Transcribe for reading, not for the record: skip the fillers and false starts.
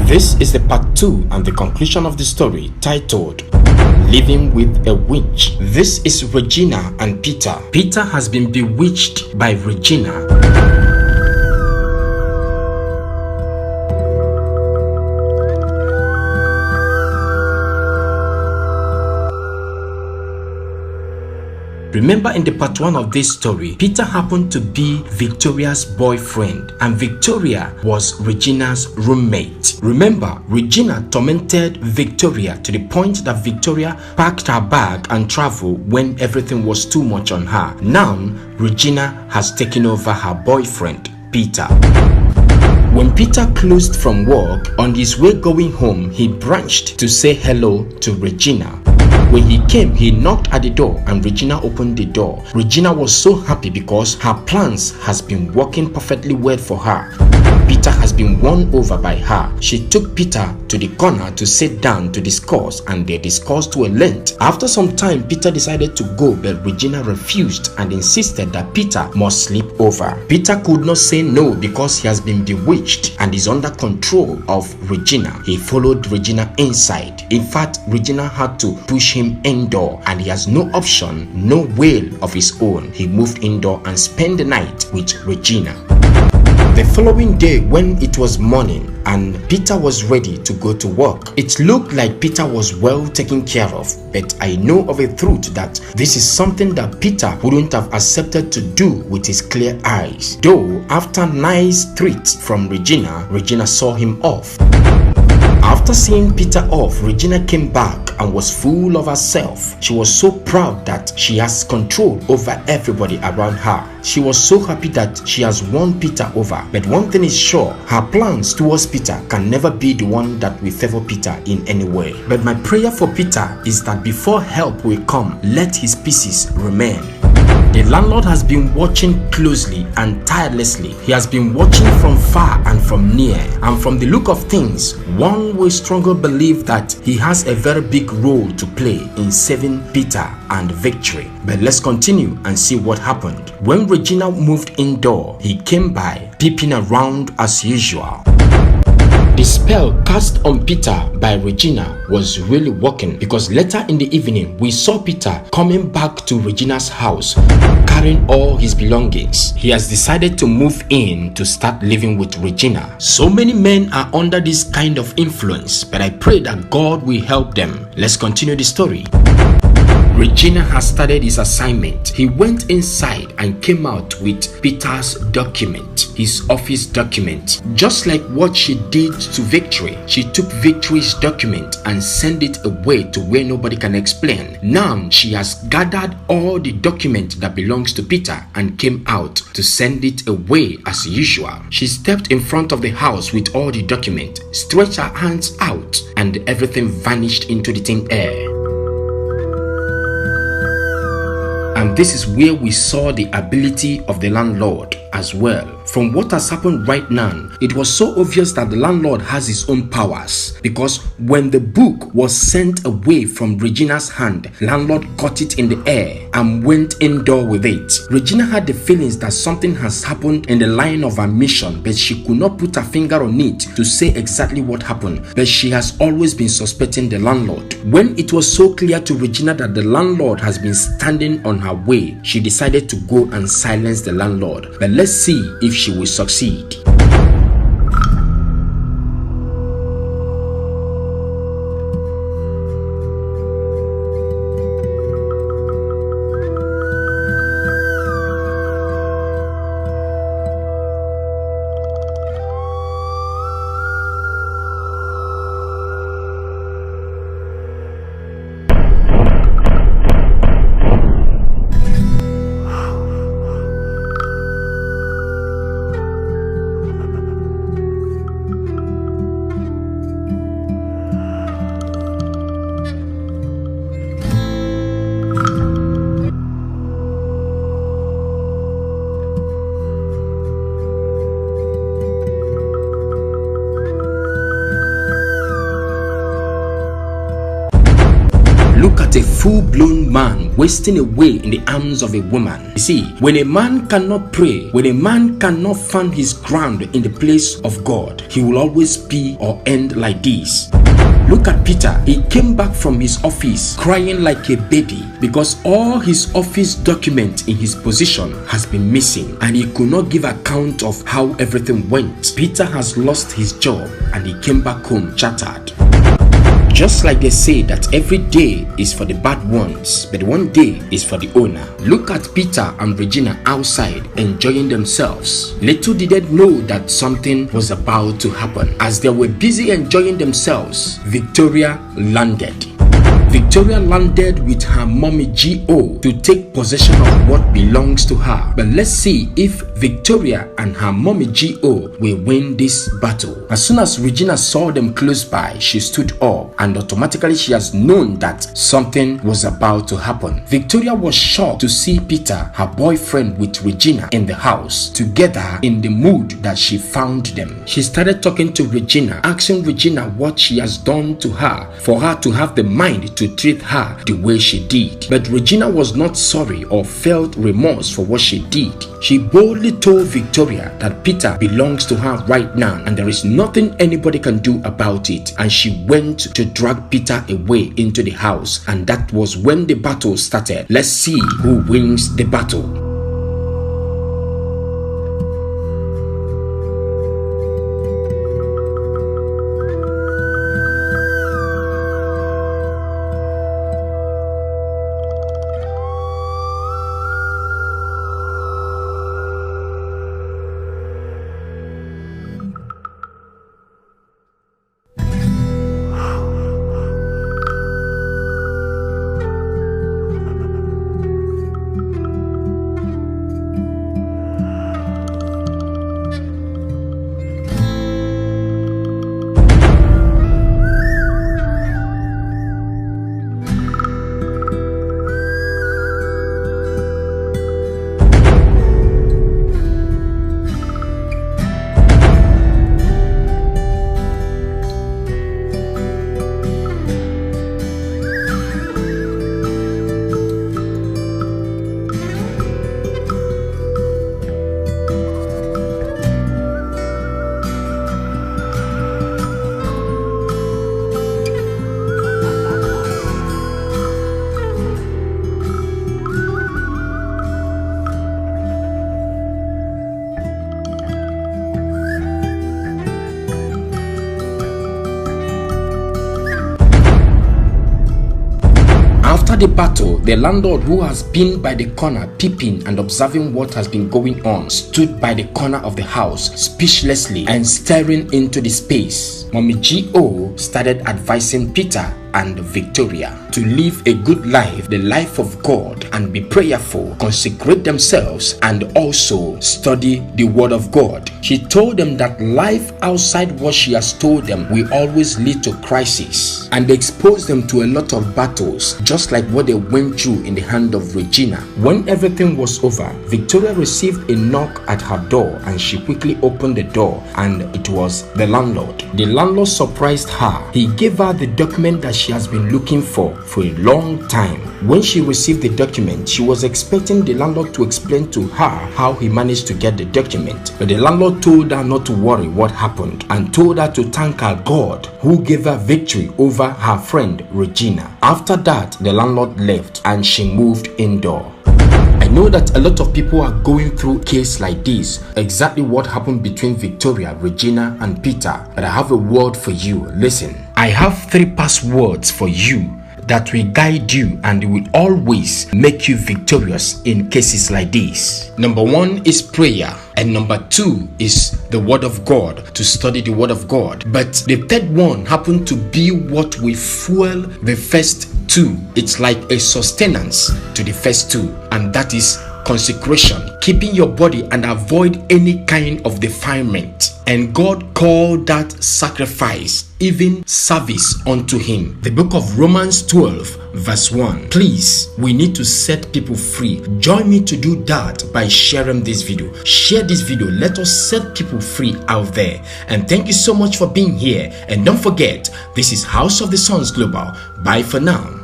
This is the part 2 and the conclusion of the story titled Living with a Witch. This is Regina and Peter. Peter has been bewitched by Regina. Remember, in the part 1 of this story, Peter happened to be Victoria's boyfriend and Victoria was Regina's roommate. Remember, Regina tormented Victoria to the point that Victoria packed her bag and traveled when everything was too much on her. Now, Regina has taken over her boyfriend, Peter. When Peter closed from work, on his way going home, he branched to say hello to Regina. When he came, he knocked at the door and Regina opened the door. Regina was so happy because her plans has been working perfectly well for her. Peter has been won over by her. She took Peter to the corner to sit down to discuss, and they discussed to a length. After some time, Peter decided to go, but Regina refused and insisted that Peter must sleep over. Peter could not say no because he has been bewitched and is under control of Regina. He followed Regina inside. In fact, Regina had to push him indoor and he has no option, no will of his own. He moved indoor and spent the night with Regina. The following day, when it was morning and Peter was ready to go to work, it looked like Peter was well taken care of, but I know of a truth that this is something that Peter wouldn't have accepted to do with his clear eyes. Though after nice treats from Regina, Regina saw him off. After seeing Peter off, Regina came back and was full of herself. She was so proud that she has control over everybody around her. She was so happy that she has won Peter over. But one thing is sure, her plans towards Peter can never be the one that will favor Peter in any way. But my prayer for Peter is that before help will come, let his pieces remain. The landlord has been watching closely and tirelessly. He has been watching from far and from near. And from the look of things, one will strongly believe that he has a very big role to play in saving Peter and victory. But let's continue and see what happened. When Regina moved indoor, he came by, peeping around as usual. The spell cast on Peter by Regina was really working, because later in the evening we saw Peter coming back to Regina's house carrying all his belongings. He has decided to move in to start living with Regina. So many men are under this kind of influence, but I pray that God will help them. Let's continue the story. Regina has started his assignment. He went inside and came out with Peter's document, his office document. Just like what she did to Victory, she took Victory's document and sent it away to where nobody can explain. Now she has gathered all the document that belongs to Peter and came out to send it away as usual. She stepped in front of the house with all the document, stretched her hands out, and everything vanished into the thin air. And this is where we saw the ability of the landlord as well. From what has happened right now, it was so obvious that the landlord has his own powers, because when the book was sent away from Regina's hand, landlord caught it in the air and went indoor with it. Regina had the feelings that something has happened in the line of her mission, but she could not put her finger on it to say exactly what happened. But she has always been suspecting the landlord. When it was so clear to Regina that the landlord has been standing on her way, she decided to go and silence the landlord. But let's see if she will succeed. at a full-blown man wasting away in the arms of a woman. You see, when a man cannot pray, when a man cannot find his ground in the place of God, he will always be or end like this. Look at Peter. He came back from his office crying like a baby because all his office documents in his position has been missing and he could not give account of how everything went. Peter has lost his job and he came back home shattered. Just like they say that every day is for the bad ones, but one day is for the owner. Look at Peter and Regina outside enjoying themselves. Little did they know that something was about to happen. As they were busy enjoying themselves, Victoria landed. Victoria landed with her mommy G.O. to take possession of what belongs to her. But let's see if Victoria and her mommy G.O. will win this battle. As soon as Regina saw them close by, she stood up and automatically she has known that something was about to happen. Victoria was shocked to see Peter, her boyfriend, with Regina in the house, together in the mood that she found them. She started talking to Regina, asking Regina what she has done to her for her to have the mind to treat her the way she did. But Regina was not sorry or felt remorse for what she did. She boldly told Victoria that Peter belongs to her right now and there is nothing anybody can do about it, and she went to drag Peter away into the house, and that was when the battle started. Let's see who wins the battle. After the battle, the landlord, who has been by the corner peeping and observing what has been going on, stood by the corner of the house speechlessly and staring into the space. Mommy G.O. started advising Peter and Victoria to live a good life, the life of God, and be prayerful, consecrate themselves, and also study the word of God. She told them that life outside what she has told them will always lead to crisis, and exposed them to a lot of battles, just like what they went through in the hand of Regina. When everything was over, Victoria received a knock at her door, and she quickly opened the door, and it was the landlord. The landlord surprised her. He gave her the document that she has been looking for a long time. When she received the document, she was expecting the landlord to explain to her how he managed to get the document. But the landlord told her not to worry what happened and told her to thank her God who gave her victory over her friend Regina. After that, the landlord left and she moved indoor. I know that a lot of people are going through a case like this, exactly what happened between Victoria, Regina, and Peter. But I have a word for you. Listen, I have 3 passwords for you that will guide you and will always make you victorious in cases like this. Number 1 is prayer, and number 2 is the word of God, to study the word of God. But the third one happened to be what will fuel the first 2. It's like a sustenance to the first 2, and that is consecration, keeping your body and avoid any kind of defilement. And God called that sacrifice, even service unto him. The book of Romans 12 verse 1. Please, we need to set people free. Join me to do that by sharing this video. Share this video. Let us set people free out there. And thank you so much for being here. And don't forget, this is House of the Sons Global. Bye for now.